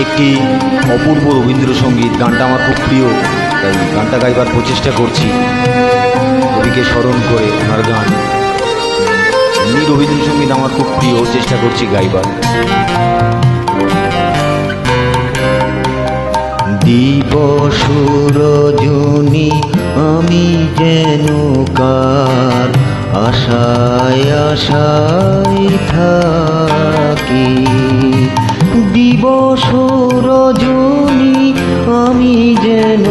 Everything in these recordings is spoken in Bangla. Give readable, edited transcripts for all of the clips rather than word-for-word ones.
একটি অপূর্ব রবীন্দ্রসঙ্গীত। গানটা আমার খুব প্রিয়, তাই গানটা গাইবার প্রচেষ্টা করছি কবিকে স্মরণ করে ওনার গান। এমনি রবীন্দ্রসঙ্গীত আমার খুব প্রিয়, চেষ্টা করছি গাইবার। দিবস রজনী আমি যেন কার আশায় আশায় থাকি। দিবস রজনী আমি যেন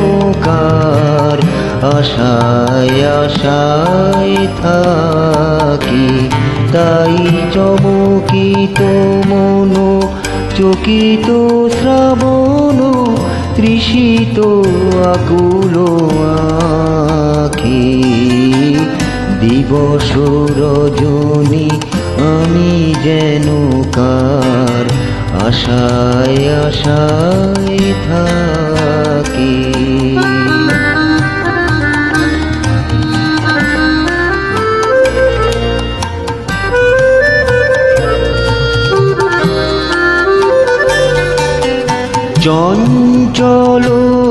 কার আশায় আশায় থাকি। তাই চমকিত মন চকিত শ্রাবণ তৃষিত আকুল আঁখি। দিবস রজনী আমি যেন কার আশায় আশায় থাকি। চঞ্চল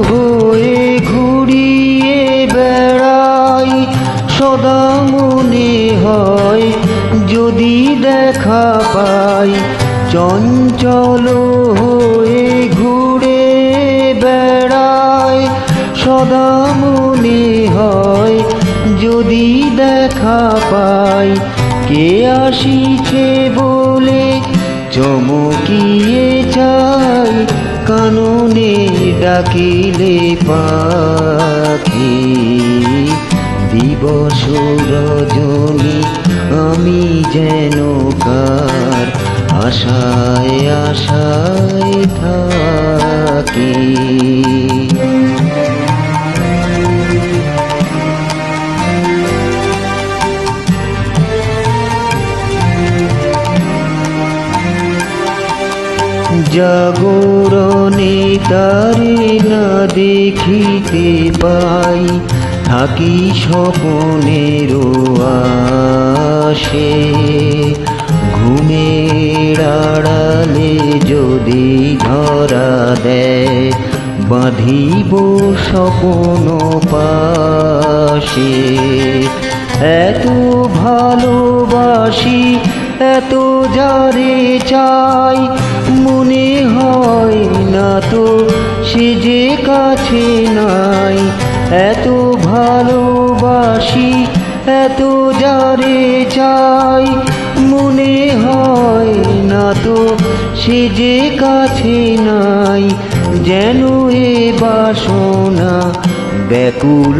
হয়ে ঘুরিয়ে বেড়াই, সদা মনে হয় যদি দেখা পাই। চঞ্চল হয়ে ঘুরে বেড়াই, সদা মনে হয় যদি দেখা পাই। কে আসিছে বলে চমকিয়ে চাই, কাননে ডাকিলে পাখি। দিবস রজনী আমি যেন কার আশায় আশায় থাকি। জাগরণে তারে না দেখিতে পাই, থাকি স্বপনের আশে। ঘুমের আড়ালে যদি ধরা দেয়, বাঁধিব স্বপন পাশে। এত ভালোবাসি এত যারে চাই, মনে হয় না তো সে যে কাছে নাই। এত ভালোবাসি এত যারে চাই, মনে হয় না তো সে যে কাছে নাই। যেন এ বাসনা ব্যাকুল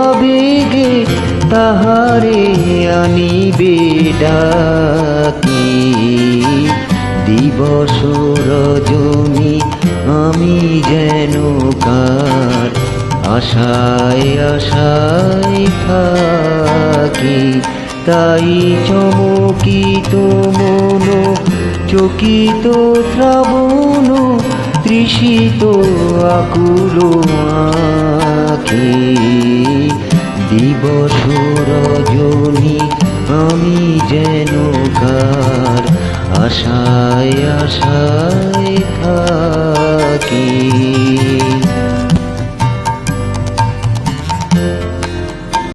আবেগে তাহারে আনিবে ডাকি। দিবস রজনী আমি যেন কার আশায় আশায় থাকি। তাই চমকিত মন চকিত শ্রাবণ তৃষিত আকুল আঁখি। দিবস রজনী